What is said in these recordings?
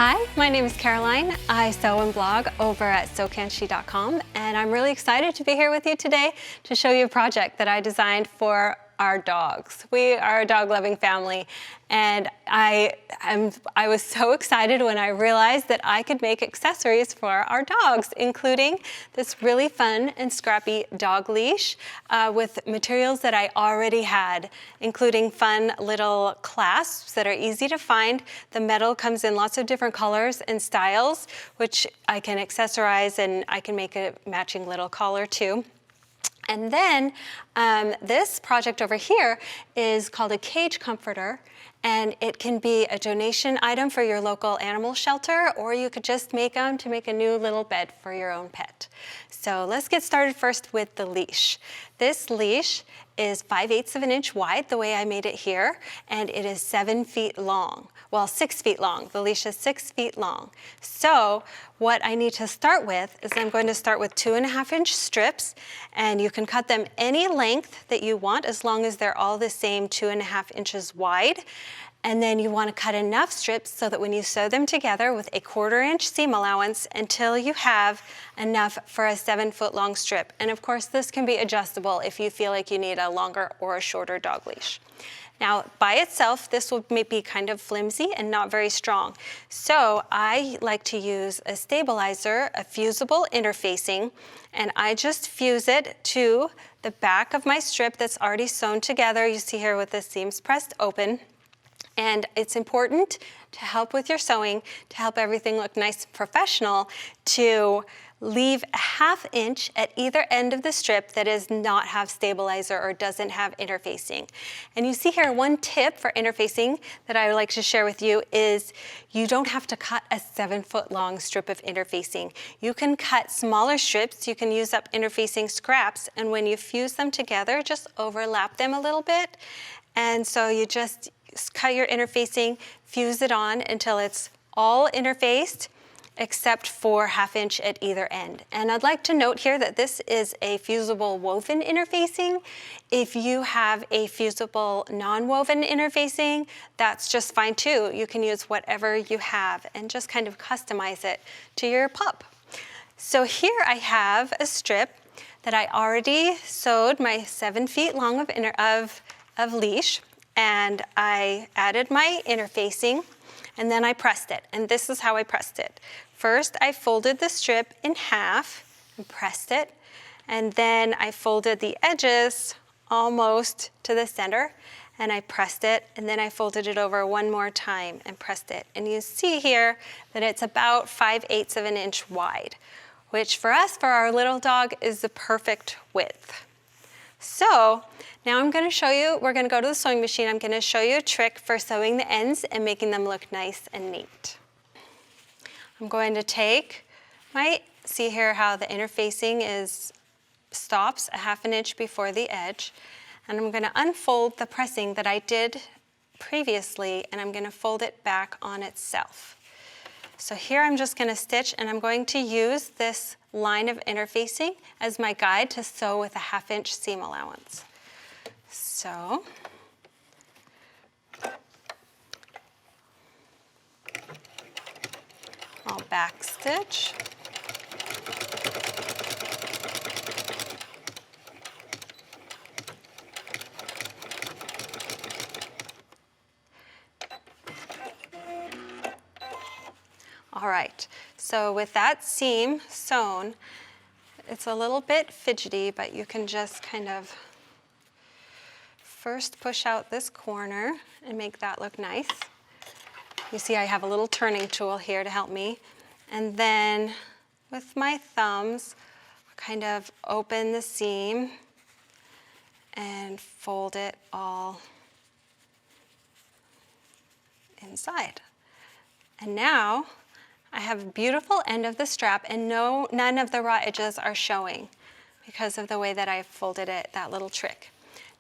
Hi, my name is Caroline. I sew and blog over at sewcanshe.com, and I'm really excited to be here with you today to show you a project that I designed for our dogs. We are a dog-loving family, and I was so excited when I realized that I could make accessories for our dogs, including this really fun and scrappy dog leash with materials that I already had, including fun little clasps that are easy to find. The metal comes in lots of different colors and styles, which I can accessorize, and I can make a matching little collar too. And then this project over here is called a cage comforter, and it can be a donation item for your local animal shelter, or you could just make them to make a new little bed for your own pet. So let's get started first with the leash. This leash is 5/8 of an inch wide, the way I made it here, and it is 7 feet long. Well, 6 feet long. The leash is 6 feet long. So what I need to start with is I'm going to start with 2.5-inch strips, and you can cut them any length that you want as long as they're all the same 2.5 inches wide. And then you want to cut enough strips so that when you sew them together with a 1/4-inch seam allowance until you have enough for a 7-foot long strip. And of course, this can be adjustable if you feel like you need a longer or a shorter dog leash. Now, by itself, this will be kind of flimsy and not very strong. So I like to use a stabilizer, a fusible interfacing, and I just fuse it to the back of my strip that's already sewn together. You see here with the seams pressed open. And it's important to help with your sewing, to help everything look nice and professional, to leave a 1/2 inch at either end of the strip that does not have stabilizer or doesn't have interfacing. And you see here one tip for interfacing that I would like to share with you is you don't have to cut a 7-foot long strip of interfacing. You can cut smaller strips, you can use up interfacing scraps, and when you fuse them together, just overlap them a little bit. And so you just cut your interfacing, fuse it on until it's all interfaced except for 1/2 inch at either end. And I'd like to note here that this is a fusible woven interfacing. If you have a fusible non-woven interfacing, that's just fine too. You can use whatever you have and just kind of customize it to your pup. So here I have a strip that I already sewed my 7 feet long of leash, and I added my interfacing, and then I pressed it. And this is how I pressed it. First, I folded the strip in half and pressed it, and then I folded the edges almost to the center, and I pressed it, and then I folded it over one more time and pressed it. And you see here that it's about 5/8 of an inch wide, which for us, for our little dog, is the perfect width. So now I'm going to show you, we're going to go to the sewing machine. I'm going to show you a trick for sewing the ends and making them look nice and neat. I'm going to take see here how the interfacing stops a 1/2 inch before the edge, and I'm going to unfold the pressing that I did previously, and I'm going to fold it back on itself. So here I'm just going to stitch, and I'm going to use this line of interfacing as my guide to sew with a 1/2 inch seam allowance. So I'll back stitch. All right, so with that seam sewn, it's a little bit fidgety, but you can just kind of first push out this corner and make that look nice. You see I have a little turning tool here to help me. And then with my thumbs, kind of open the seam and fold it all inside. And now I have a beautiful end of the strap, and none of the raw edges are showing because of the way that I folded it, that little trick.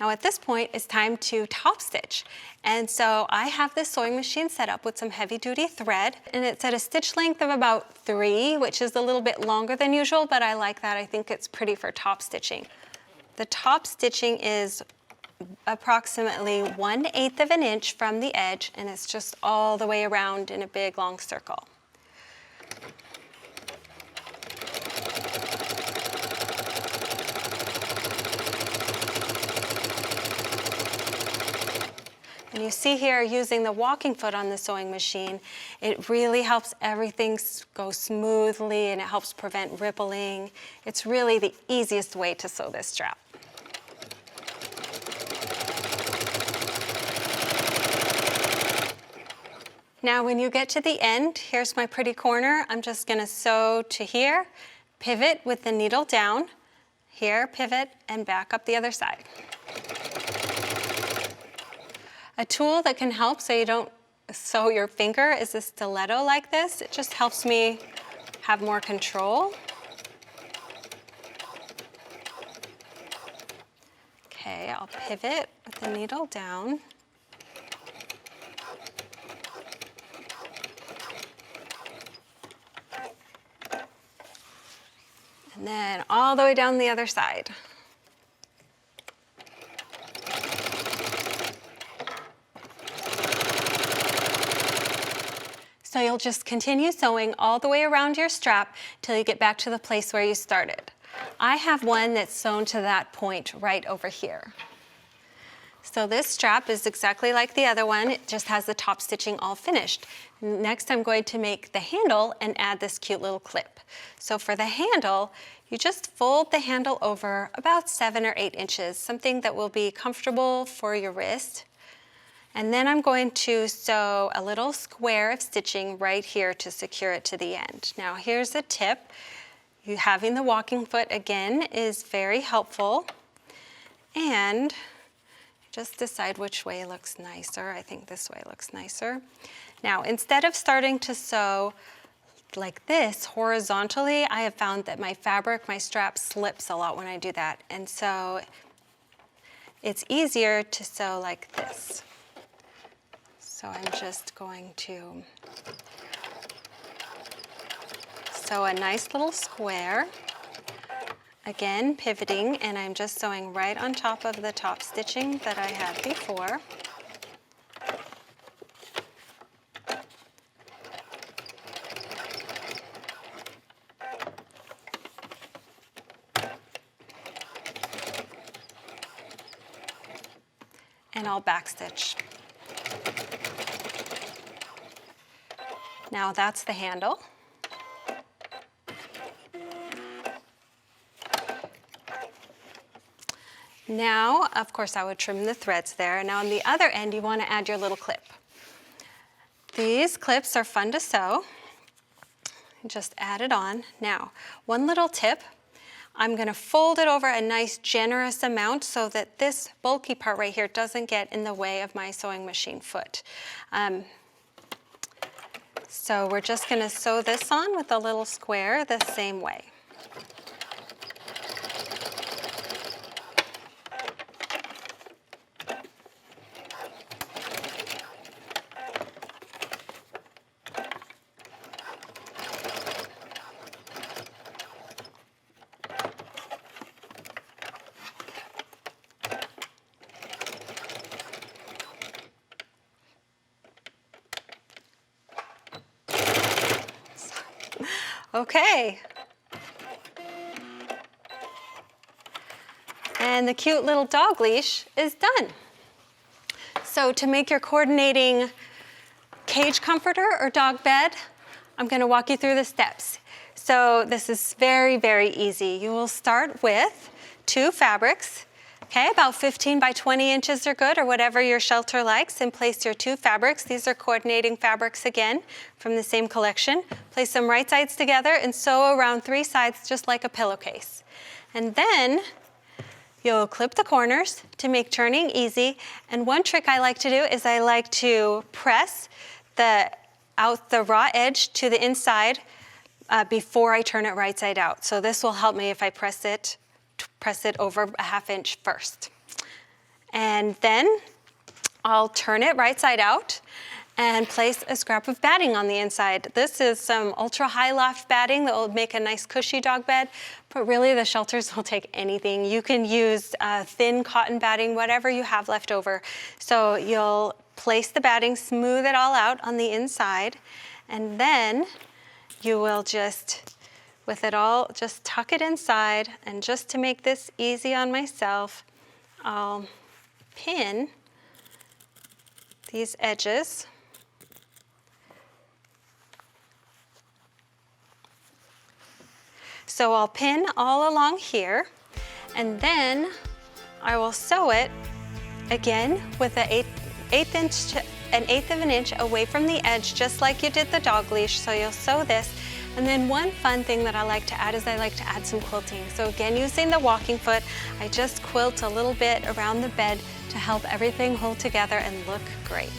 Now at this point, it's time to top stitch. And so I have this sewing machine set up with some heavy duty thread, and it's at a stitch length of about 3, which is a little bit longer than usual, but I like that. I think it's pretty for top stitching. The top stitching is approximately 1/8 of an inch from the edge, and it's just all the way around in a big long circle. And you see here, using the walking foot on the sewing machine, it really helps everything go smoothly, and it helps prevent rippling. It's really the easiest way to sew this strap. Now when you get to the end, here's my pretty corner. I'm just going to sew to here, pivot with the needle down, here, pivot, and back up the other side. A tool that can help so you don't sew your finger is a stiletto like this. It just helps me have more control. Okay, I'll pivot with the needle down. And then all the way down the other side. So you'll just continue sewing all the way around your strap till you get back to the place where you started. I have one that's sewn to that point right over here. So this strap is exactly like the other one. It just has the top stitching all finished. Next, I'm going to make the handle and add this cute little clip. So for the handle, you just fold the handle over about 7 or 8 inches, something that will be comfortable for your wrist. And then I'm going to sew a little square of stitching right here to secure it to the end. Now here's a tip. Having the walking foot again is very helpful. And just decide which way looks nicer. I think this way looks nicer. Now instead of starting to sew like this horizontally, I have found that my fabric, my strap slips a lot when I do that. And so it's easier to sew like this. So I'm just going to sew a nice little square. Again, pivoting, and I'm just sewing right on top of the top stitching that I had before. And I'll backstitch. Now that's the handle. Now, of course, I would trim the threads there. Now on the other end, you want to add your little clip. These clips are fun to sew. Just add it on. Now, one little tip. I'm going to fold it over a nice generous amount so that this bulky part right here doesn't get in the way of my sewing machine foot. So we're just going to sew this on with a little square the same way. Okay. And the cute little dog leash is done. So to make your coordinating cage comforter or dog bed, I'm going to walk you through the steps. So this is very, very easy. You will start with 2 fabrics. Okay, about 15 by 20 inches are good, or whatever your shelter likes, and place your 2 fabrics. These are coordinating fabrics again from the same collection. Place them right sides together and sew around 3 sides just like a pillowcase. And then you'll clip the corners to make turning easy. And one trick I like to do is I like to press out the raw edge to the inside before I turn it right side out. So this will help me if I press it over a 1/2 inch first. And then I'll turn it right side out, and place a scrap of batting on the inside. This is some ultra high loft batting that will make a nice cushy dog bed, but really the shelters will take anything. You can use thin cotton batting, whatever you have left over. So you'll place the batting, smooth it all out on the inside, and then you will just, with it all, just tuck it inside. And just to make this easy on myself, I'll pin these edges. So I'll pin all along here, and then I will sew it again with an eighth of an inch away from the edge, just like you did the dog leash. So you'll sew this. And then one fun thing that I like to add is I like to add some quilting. So again, using the walking foot, I just quilt a little bit around the bed to help everything hold together and look great.